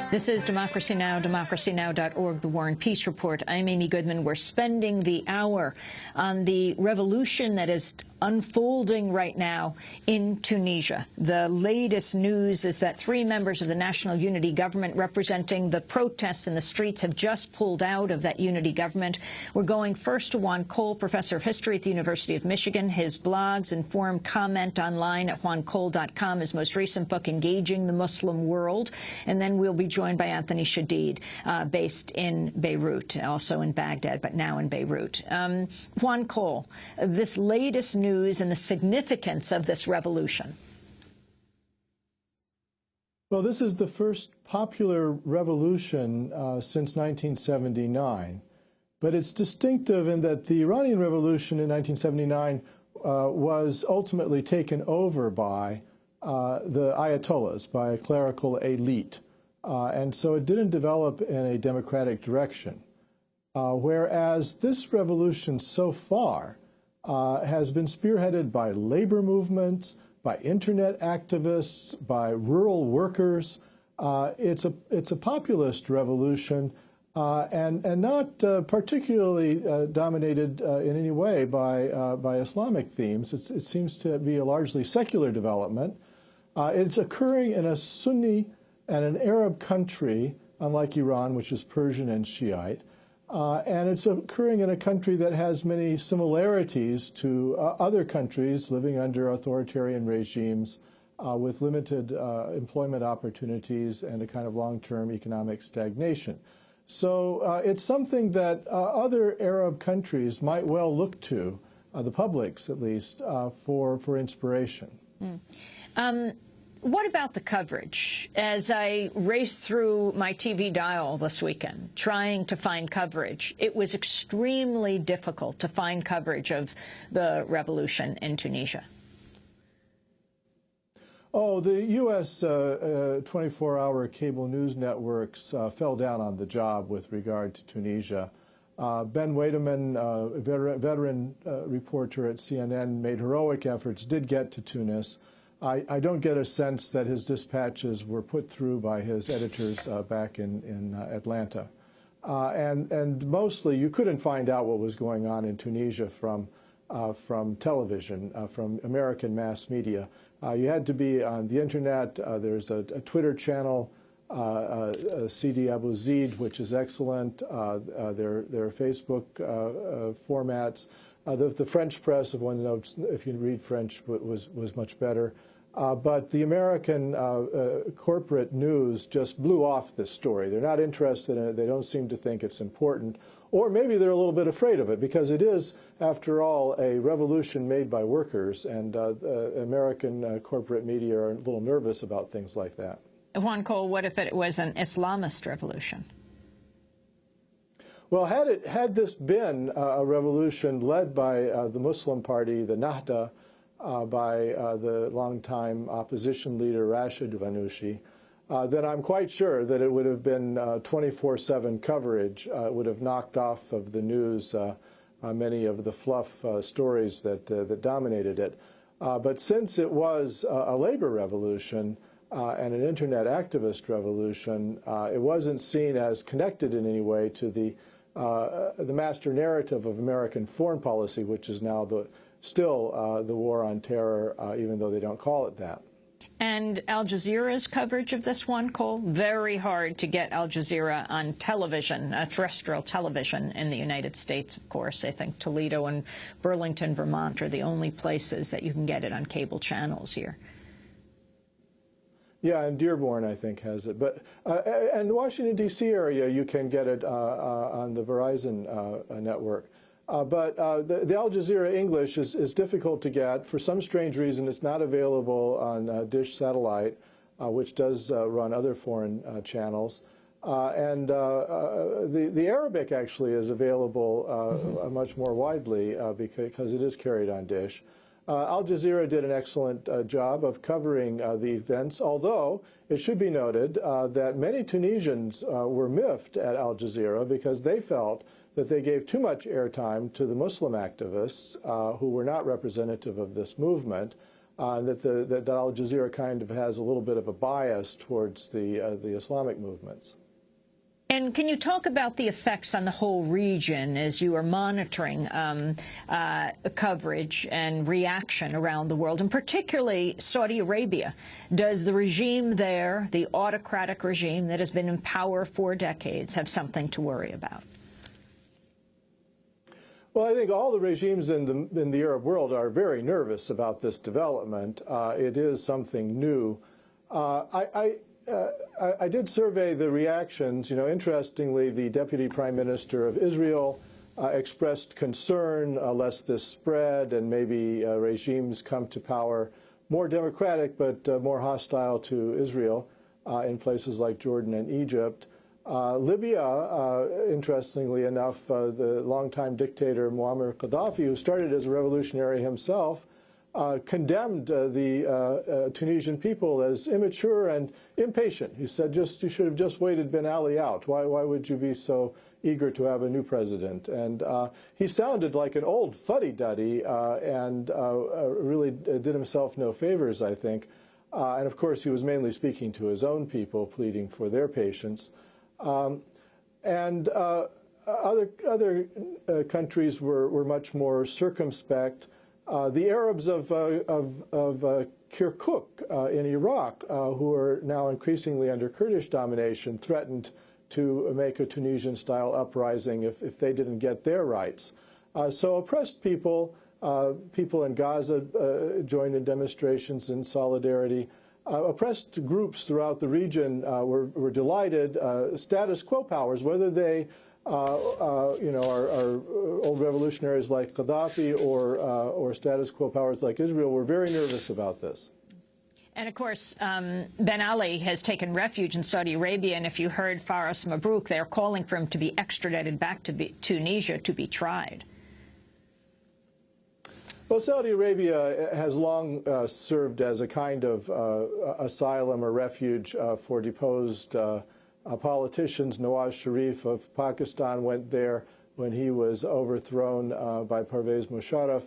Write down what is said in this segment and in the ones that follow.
This is Democracy Now!, democracynow.org, the War and Peace Report. I'm Amy Goodman. We're spending the hour on the revolution that is unfolding right now in Tunisia. The latest news is that 3 members of the National Unity Government representing the protests in the streets have just pulled out of that unity government. We're going first to Juan, professor of history at the University of Michigan. His blogs inform comment online at juancole.com, his most recent book, Engaging the Muslim World. And then we'll be joined by Anthony Shadid, based in Beirut, also in Baghdad, but now in Beirut. Juan Cole, this latest news and the significance of this revolution. Well, this is the first popular revolution since 1979, but it's distinctive in that the Iranian Revolution in 1979 was ultimately taken over by the Ayatollahs, by a clerical elite. And so it didn't develop in a democratic direction. Whereas this revolution so far has been spearheaded by labor movements, by internet activists, by rural workers. It's a populist revolution and not particularly dominated in any way by Islamic themes. It seems to be a largely secular development. It's occurring in a Sunni and an Arab country, unlike Iran, which is Persian and Shiite. And it's occurring in a country that has many similarities to other countries living under authoritarian regimes with limited employment opportunities and a kind of long-term economic stagnation. So it's something that other Arab countries might well look to, the publics at least, for inspiration. What about the coverage? As I raced through my TV dial this weekend, trying to find coverage, it was extremely difficult to find coverage of the revolution in Tunisia. Oh, the U.S. 24-hour cable news networks fell down on the job with regard to Tunisia. Ben Wademan, a veteran reporter at CNN, made heroic efforts, did get to Tunis. I don't get a sense that his dispatches were put through by his editors back in Atlanta. And mostly you couldn't find out what was going on in Tunisia from television, from American mass media. You had to be on the internet. There's a Twitter channel, CD Abu Zaid, which is excellent. There are Facebook formats. The French press, if one knows, if you read French, was much better. But the American corporate news just blew off this story. They're not interested in it. They don't seem to think it's important. Or maybe they're a little bit afraid of it, because it is, after all, a revolution made by workers, and American corporate media are a little nervous about things like that. Juan Cole, what if it was an Islamist revolution? Well, had this been a revolution led by the Muslim party, the Nahda, by the longtime opposition leader Rashid Ghannouchi, then I'm quite sure that it would have been 24/7 coverage. It would have knocked off of the news many of the fluff stories that dominated it. But since it was a labor revolution and an internet activist revolution, it wasn't seen as connected in any way to the master narrative of American foreign policy, which is now still the war on terror, even though they don't call it that. And Al Jazeera's coverage of this, Juan Cole? Very hard to get Al Jazeera on television, terrestrial television in the United States, of course. I think Toledo and Burlington, Vermont are the only places that you can get it on cable channels here. Yeah, and Dearborn, I think, has it. But and the Washington, D.C. area, you can get it on the Verizon network. But the Al Jazeera English is difficult to get. For some strange reason, it's not available on Dish Satellite, which does run other foreign channels. And the Arabic actually is available much more widely because it is carried on Dish. Al Jazeera did an excellent job of covering the events, although it should be noted that many Tunisians were miffed at Al Jazeera because they felt that they gave too much airtime to the Muslim activists who were not representative of this movement. that Al Jazeera kind of has a little bit of a bias towards the Islamic movements. And can you talk about the effects on the whole region as you are monitoring coverage and reaction around the world, and particularly Saudi Arabia? Does the regime there, the autocratic regime that has been in power for decades, have something to worry about? Well, I think all the regimes in the Arab world are very nervous about this development. It is something new. I did survey the reactions. You know, interestingly, the Deputy Prime Minister of Israel expressed concern lest this spread and maybe regimes come to power more democratic but more hostile to Israel in places like Jordan and Egypt. Libya, interestingly enough, the longtime dictator Muammar Gaddafi, who started as a revolutionary himself, condemned the Tunisian people as immature and impatient. He said, you should have just waited Ben Ali out. Why would you be so eager to have a new president? And he sounded like an old fuddy-duddy and really did himself no favors, I think. And of course, he was mainly speaking to his own people, pleading for their patience. Other countries were much more circumspect. The Arabs of Kirkuk in Iraq, who are now increasingly under Kurdish domination, threatened to make a Tunisian-style uprising if they didn't get their rights. So oppressed people in Gaza joined in demonstrations in solidarity. Oppressed groups throughout the region were delighted. Status quo powers, whether they are old revolutionaries like Gaddafi or status quo powers like Israel, were very nervous about this. And, of course, Ben Ali has taken refuge in Saudi Arabia, and if you heard Faris Mabrouk, they're calling for him to be extradited back to Tunisia to be tried. Well, Saudi Arabia has long served as a kind of asylum or refuge for deposed politicians. Nawaz Sharif of Pakistan went there when he was overthrown by Pervez Musharraf.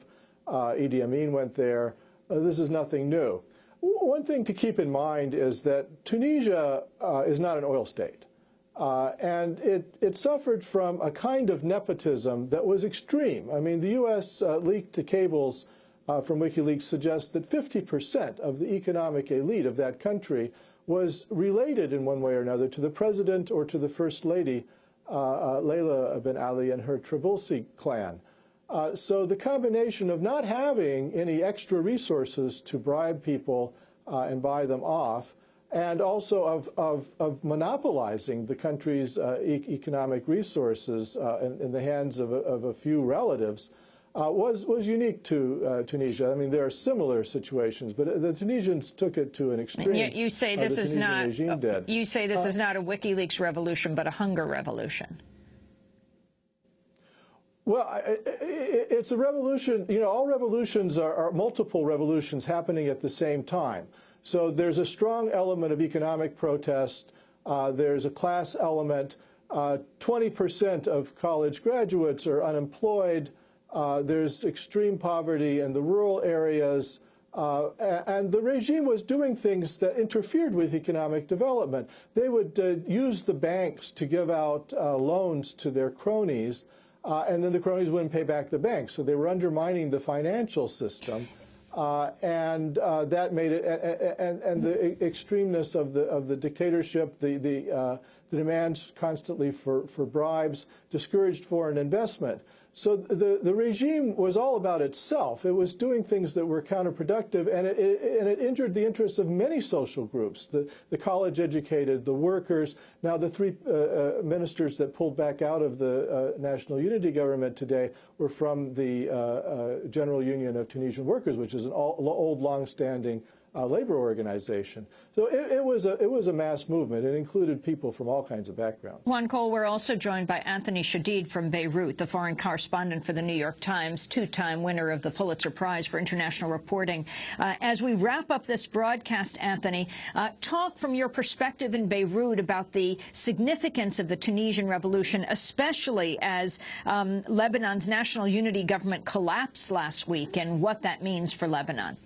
Idi Amin went there. This is nothing new. One thing to keep in mind is that Tunisia is not an oil state. And it suffered from a kind of nepotism that was extreme. I mean, the U.S. leaked cables from WikiLeaks suggest that 50% of the economic elite of that country was related in one way or another to the president or to the first lady, Layla bin Ali and her Trabulsi clan. So the combination of not having any extra resources to bribe people and buy them off, and also of monopolizing the country's economic resources in the hands of a few relatives, was unique to Tunisia. I mean, there are similar situations, but the Tunisians took it to an extreme. You say this is not. You say this is not a WikiLeaks revolution, but a hunger revolution. Well, it's a revolution. You know, all revolutions are multiple revolutions happening at the same time. So there's a strong element of economic protest. There's a class element. 20% of college graduates are unemployed. There's extreme poverty in the rural areas. And the regime was doing things that interfered with economic development. They would use the banks to give out loans to their cronies, and then the cronies wouldn't pay back the banks. So they were undermining the financial system. And that made it, and the extremeness of the dictatorship, the demands constantly for bribes, discouraged foreign investment. So the regime was all about itself. It was doing things that were counterproductive, and it injured the interests of many social groups, the college-educated, the workers. Now, the three ministers that pulled back out of the National Unity Government today were from the General Union of Tunisian Workers, which is an old, long-standing labor organization. So it was a mass movement. It included people from all kinds of backgrounds. Juan Cole, we're also joined by Anthony Shadid from Beirut, the foreign correspondent for the New York Times, two-time winner of the Pulitzer Prize for International Reporting. As we wrap up this broadcast, Anthony, talk from your perspective in Beirut about the significance of the Tunisian revolution, especially as Lebanon's National Unity Government collapsed last week, and what that means for Lebanon.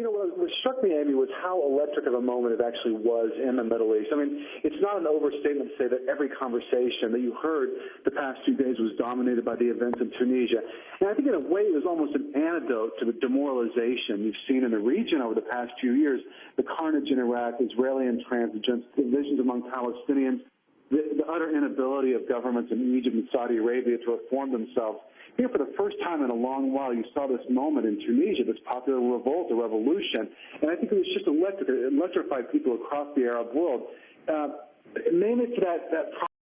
you know, what struck me, Amy, was how electric of a moment it actually was in the Middle East. I mean, it's not an overstatement to say that every conversation that you heard the past 2 days was dominated by the events in Tunisia. And I think in a way it was almost an antidote to the demoralization you've seen in the region over the past few years, the carnage in Iraq, Israeli intransigence, divisions among Palestinians, the utter inability of governments in Egypt and Saudi Arabia to reform themselves. Here, for the first time in a long while, you saw this moment in Tunisia, this popular revolt, a revolution, and I think it was just electric. It electrified people across the Arab world, mainly for that